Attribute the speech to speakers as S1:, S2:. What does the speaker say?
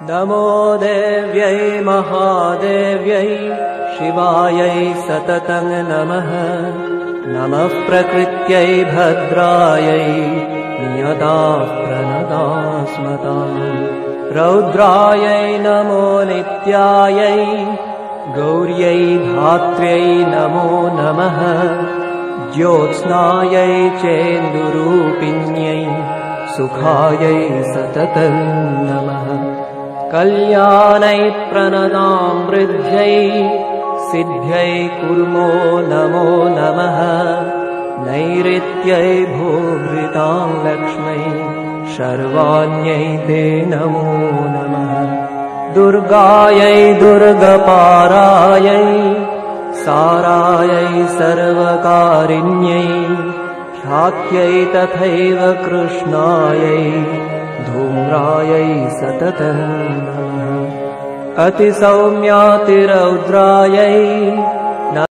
S1: नमो देव्यै महादेव्यै शिवायै सततं नमः। नमः प्रकृत्यै भद्रायै नियताः प्रणतास्मताम्। रौद्रायै नमो नित्यायै गौर्यै धात्र्यै नमो नमः। ज्योत्स्नायै चेन्दुरूपिण्यै सुखायै सततं नमः। कल्याणै प्रणतां वृद्ध्यै सिद्ध्यै कुर्मो नमो नमः। नैऋत्यै भूभृतां लक्ष्मै शर्वाण्यै ते नमो नमः। दुर्गायै दुर्गपारायै सारायै सर्वकारिण्यै ख्यात्यै तथैव कृष्णायै धूम्रायै सततं नमः। अतिसौम्यातिरौद्रायै